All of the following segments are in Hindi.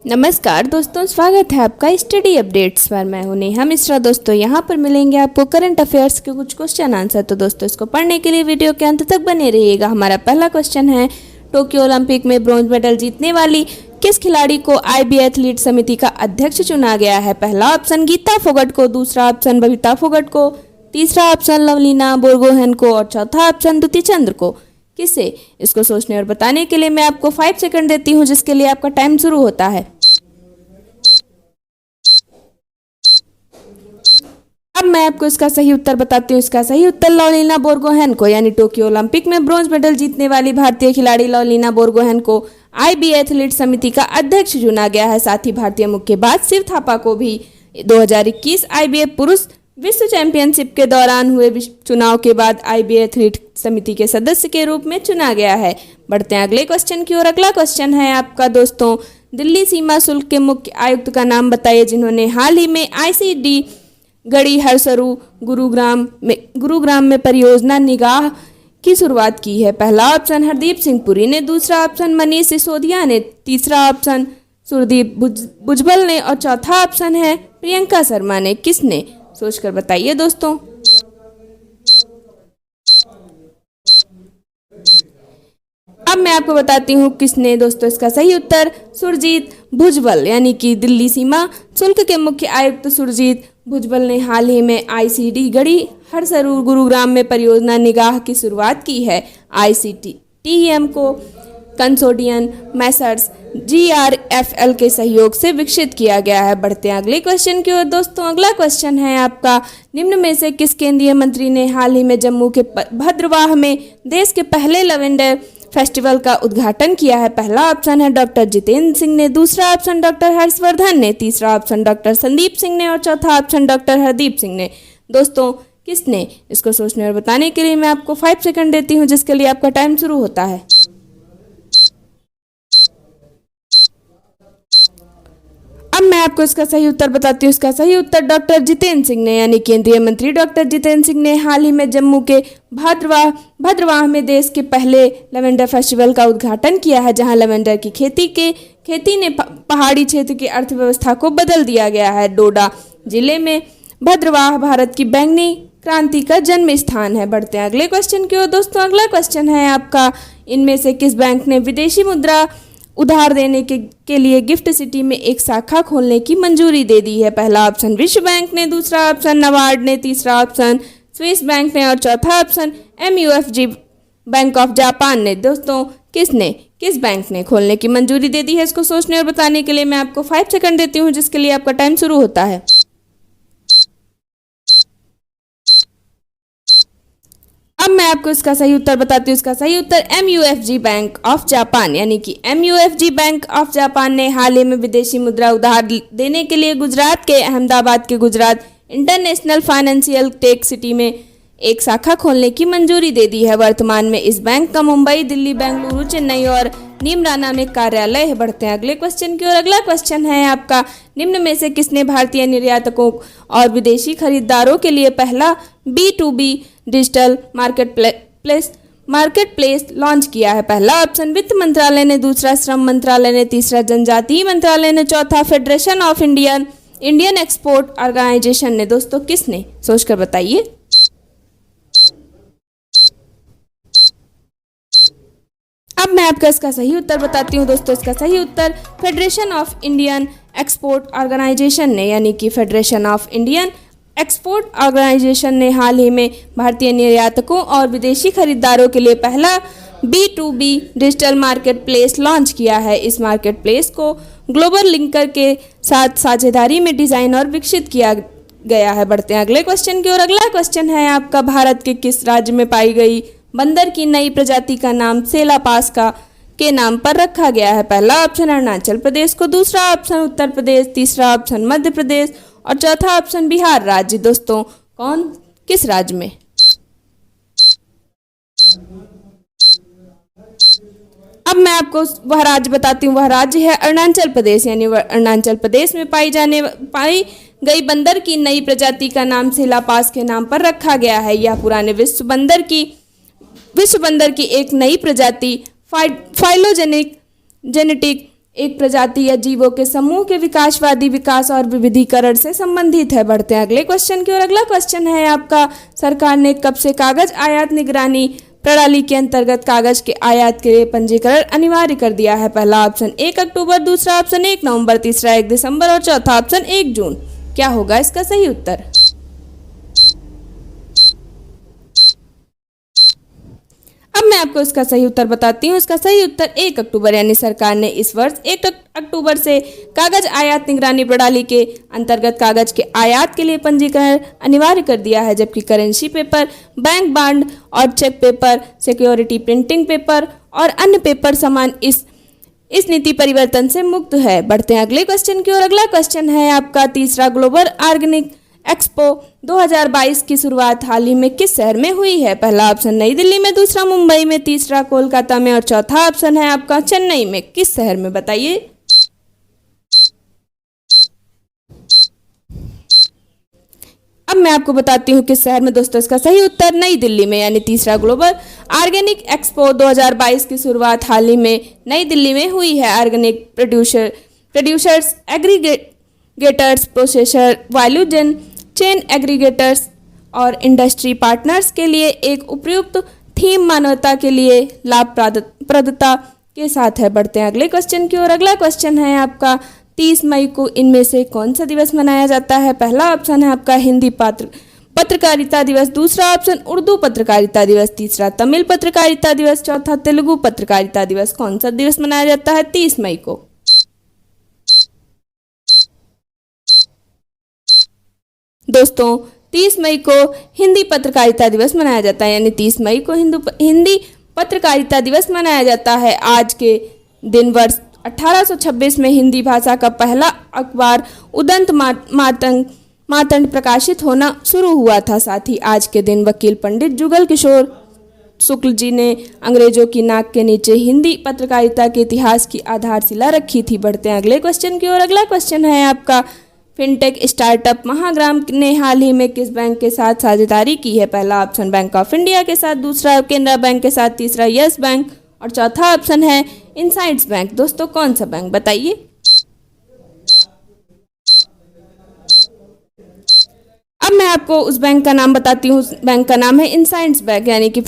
नमस्कार दोस्तों, स्वागत है आपका स्टडी अपडेट्स पर। मैं हूं नेहा मिश्रा। दोस्तों यहाँ पर मिलेंगे आपको करंट अफेयर्स के कुछ क्वेश्चन आंसर। तो दोस्तों इसको पढ़ने के लिए वीडियो के अंत तक बने रहिएगा। हमारा पहला क्वेश्चन है, टोक्यो ओलंपिक में ब्रॉन्ज मेडल जीतने वाली किस खिलाड़ी को आईबी एथलीट समिति का अध्यक्ष चुना गया है? पहला ऑप्शन गीता फोगट को, दूसरा ऑप्शन बबीता फोगट को, तीसरा ऑप्शन लवलीना बोरगोहेन को और चौथा ऑप्शन द्युति चंद्र को। किसे? इसको सोचने और बताने के लिए मैं आपको 5 सेकंड देती हूँ, जिसके लिए आपका टाइम शुरू होता है। अब मैं आपको इसका सही उत्तर बताती हूँ। इसका सही उत्तर लवलीना बोरगोहेन को, यानी टोक्यो ओलंपिक में ब्रॉन्ज मेडल जीतने वाली भारतीय खिलाड़ी लवलीना बोरगोहेन को आईबी एथलीट समिति का अध्यक्ष चुना गया है। साथ ही भारतीय मुक्केबाज शिव थापा को भी 2021 आईबीएफ पुरुष विश्व चैंपियनशिप के दौरान हुए चुनाव के बाद आईबी एथलीट समिति के सदस्य के रूप में चुना गया है। बढ़ते हैं अगले क्वेश्चन की ओर। अगला क्वेश्चन है आपका दोस्तों, दिल्ली सीमा शुल्क के मुख्य आयुक्त का नाम बताइए जिन्होंने हाल ही में आईसीडी गढ़ी हरसरू गुरुग्राम में परियोजना निगाह की शुरुआत की है। पहला ऑप्शन हरदीप सिंह पुरी ने, दूसरा ऑप्शन मनीष सिसोदिया ने, तीसरा ऑप्शन सुरदीप भुजबल ने और चौथा ऑप्शन है प्रियंका शर्मा ने। किसने? सोचकर बताइए दोस्तों। अब मैं आपको बताती हूँ किसने। दोस्तों इसका सही उत्तर सुरजीत भुजबल, यानी कि दिल्ली सीमा शुल्क के मुख्य आयुक्त सुरजीत भुजबल ने हाल ही में आईसीडी गढ़ी हरसरू गुरुग्राम में परियोजना निगाह की शुरुआत की है। आईसीटीएम को कंसोर्टियम मैसर्स जीआरएफएल के सहयोग से विकसित किया गया है। बढ़ते हैं अगले क्वेश्चन की ओर। दोस्तों अगला क्वेश्चन है आपका, निम्न में से किस केंद्रीय मंत्री ने हाल ही में जम्मू के भद्रवाह में देश के पहले लैवेंडर फेस्टिवल का उद्घाटन किया है? पहला ऑप्शन है डॉक्टर जितेंद्र सिंह ने, दूसरा ऑप्शन डॉक्टर हर्षवर्धन ने, तीसरा ऑप्शन डॉक्टर संदीप सिंह ने और चौथा ऑप्शन डॉक्टर हरदीप सिंह ने। दोस्तों किसने? इसको सोचने और बताने के लिए मैं आपको 5 सेकंड देती हूँ, जिसके लिए आपका टाइम शुरू होता है। अब मैं आपको इसका सही उत्तर बताती हूँ। इसका सही उत्तर डॉक्टर जितेंद्र सिंह ने, यानी केंद्रीय मंत्री डॉक्टर जितेंद्र सिंह ने हाल ही में जम्मू के भद्रवाह में देश के पहले लैवेंडर फेस्टिवल का उद्घाटन किया है, जहां लैवेंडर की खेती ने पहाड़ी क्षेत्र की अर्थव्यवस्था को बदल दिया गया है। डोडा जिले में भद्रवाह भारत की बैंगनी क्रांति का जन्म स्थान है। बढ़ते हैं अगले क्वेश्चन की ओर। दोस्तों अगला क्वेश्चन है आपका, इनमें से किस बैंक ने विदेशी मुद्रा उधार देने के लिए गिफ्ट सिटी में एक शाखा खोलने की मंजूरी दे दी है? पहला ऑप्शन विश्व बैंक ने, दूसरा ऑप्शन नाबार्ड ने, तीसरा ऑप्शन स्विस बैंक ने और चौथा option MUFG bank of Japan ने। दोस्तों किस बैंक ने खोलने की मंजूरी दे दी है? इसको सोचने और बताने के लिए मैं आपको 5 सेकंड देती हूँ, जिसके लिए आपका टाइम शुरू होता है। अब मैं आपको इसका सही उत्तर बताती हूँ। इसका सही उत्तर MUFG बैंक ऑफ जापान, यानी कि MUFG बैंक ऑफ जापान ने हाल ही में विदेशी मुद्रा उधार देने के लिए गुजरात के अहमदाबाद के Gujarat international financial tech city में एक शाखा खोलने की मंजूरी दे दी है। वर्तमान में इस बैंक का मुंबई, दिल्ली, बेंगलुरु, चेन्नई और नीमराना में कार्यालय है। बढ़ते हैं अगले क्वेश्चन की ओर। अगला क्वेश्चन है आपका, निम्न में से किसने भारतीय निर्यातकों और विदेशी खरीदारों के लिए पहला B2B digital market place launch किया है? पहला ऑप्शन वित्त मंत्रालय ने, दूसरा श्रम मंत्रालय ने, तीसरा जनजातीय मंत्रालय ने, चौथा federation of Indian export organisation ने। दोस्तों किसने? सोचकर बताइए। अब मैं आपका इसका सही उत्तर बताती हूँ। दोस्तों इसका सही उत्तर Federation of Indian export organisation ने, यानी कि Federation of Indian export organisation ने हाल ही में भारतीय निर्यातकों और विदेशी खरीदारों के लिए पहला B2B digital market place launch किया है। इस मार्केट प्लेस को ग्लोबल लिंकर के साथ साझेदारी में डिजाइन और विकसित किया गया है। बढ़ते हैं अगले क्वेश्चन की ओर। अगला क्वेश्चन है आपका, भारत के किस राज्य में पाई गई बंदर की नई प्रजाति का नाम सेलापास के नाम पर रखा गया है? पहला ऑप्शन अरुणाचल प्रदेश को, दूसरा ऑप्शन उत्तर प्रदेश, तीसरा ऑप्शन मध्य प्रदेश और चौथा ऑप्शन बिहार राज्य। दोस्तों किस राज्य में? अब मैं आपको वह राज्य बताती हूँ। वह राज्य है अरुणाचल प्रदेश, यानी अरुणाचल प्रदेश में पाई गई बंदर की नई प्रजाति का नाम सेलापास के नाम पर रखा गया है। यह पुराने विश्व बंदर की एक नई प्रजाति फाइलोजेनेटिक एक प्रजाति या जीवों के समूह के विकासवादी विकास और विविधीकरण से संबंधित है। बढ़ते हैं अगले क्वेश्चन की ओर। अगला क्वेश्चन है आपका, सरकार ने कब से कागज आयात निगरानी प्रणाली के अंतर्गत कागज के आयात के लिए पंजीकरण अनिवार्य कर दिया है? पहला ऑप्शन 1 अक्टूबर, दूसरा ऑप्शन 1 नवंबर, तीसरा 1 दिसंबर और चौथा ऑप्शन 1 जून। क्या होगा इसका सही उत्तर? अब मैं आपको इसका सही उत्तर बताती हूँ। इसका सही उत्तर 1 अक्टूबर, यानी सरकार ने इस वर्ष 1 अक्टूबर से कागज आयात निगरानी प्रणाली के अंतर्गत कागज के आयात के लिए पंजीकरण अनिवार्य कर दिया है, जबकि करेंसी पेपर, बैंक बांड और cheque paper, security printing paper और अन्य पेपर सामान इस नीति परिवर्तन से मुक्त है। बढ़ते हैं अगले क्वेश्चन की ओर। अगला क्वेश्चन है आपका, तीसरा ग्लोबल ऑर्गेनिक एक्सपो 2022 की शुरुआत हाल ही में किस शहर में हुई है? पहला ऑप्शन नई दिल्ली में, दूसरा मुंबई में, तीसरा कोलकाता में और चौथा ऑप्शन है आपका चेन्नई में। किस शहर में बताइए? अब मैं आपको बताती हूँ किस शहर में दोस्तों। इसका सही उत्तर नई दिल्ली में, यानी तीसरा ग्लोबल ऑर्गेनिक एक्सपो 2022 की शुरुआत हाल ही में नई दिल्ली में हुई है। Organic producers, aggregators, processor, value chain aggregators और इंडस्ट्री पार्टनर्स के लिए एक उपयुक्त थीम मानवता के लिए लाभप्रदता के साथ है। बढ़ते हैं अगले क्वेश्चन की ओर। अगला क्वेश्चन है आपका, 30 मई को इनमें से कौन सा दिवस मनाया जाता है? पहला ऑप्शन है आपका हिंदी पत्रकारिता दिवस, दूसरा ऑप्शन उर्दू पत्रकारिता दिवस, तीसरा तमिल पत्रकारिता दिवस, चौथा तेलुगु पत्रकारिता दिवस। कौन सा दिवस मनाया जाता है 30 मई को? दोस्तों 30 मई को हिंदी पत्रकारिता दिवस मनाया जाता है, यानी 30 मई को हिंदी पत्रकारिता दिवस मनाया जाता है। आज के दिन वर्ष 1826 में हिंदी भाषा का पहला अखबार उदंत मातंड प्रकाशित होना शुरू हुआ था। साथ ही आज के दिन वकील पंडित जुगल किशोर शुक्ल जी ने अंग्रेजों की नाक के नीचे हिंदी पत्रकारिता के इतिहास की आधारशिला रखी थी। बढ़ते हैं अगले क्वेश्चन की ओर। अगला क्वेश्चन है आपका, फिनटेक स्टार्टअप महाग्राम ने हाल ही में किस बैंक के साथ साझेदारी की है? पहला ऑप्शन बैंक ऑफ इंडिया के साथ, दूसरा केनरा बैंक के साथ, तीसरा यस बैंक और चौथा ऑप्शन है इनसाइड्स बैंक। दोस्तों कौन सा बैंक बताइए? अब मैं आपको उस बैंक का नाम बताती हूँ। उस बैंक का नाम है इनसाइड्स बैंक, यानी कि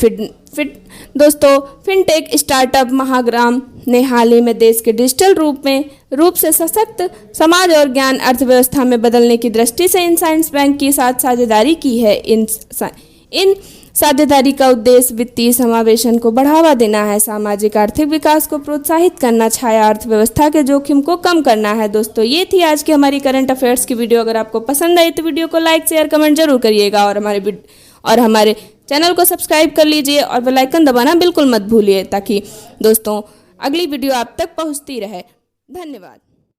दोस्तों फिनटेक स्टार्टअप महाग्राम ने हाल ही में देश के डिजिटल रूप से सशक्त समाज और ज्ञान अर्थव्यवस्था में बदलने की दृष्टि से इनसाइड्स बैंक के साथ साझेदारी की है। इन साझेदारी का उद्देश्य वित्तीय समावेशन को बढ़ावा देना है, सामाजिक आर्थिक विकास को प्रोत्साहित करना, छाया अर्थव्यवस्था के जोखिम को कम करना है। दोस्तों ये थी आज की हमारी करंट अफेयर्स की वीडियो। अगर आपको पसंद आई तो वीडियो को लाइक, शेयर, कमेंट जरूर करिएगा और हमारे चैनल को सब्सक्राइब कर लीजिए और बेल आइकन दबाना बिल्कुल मत भूलिए, ताकि दोस्तों अगली वीडियो आप तक पहुंचती रहे। धन्यवाद।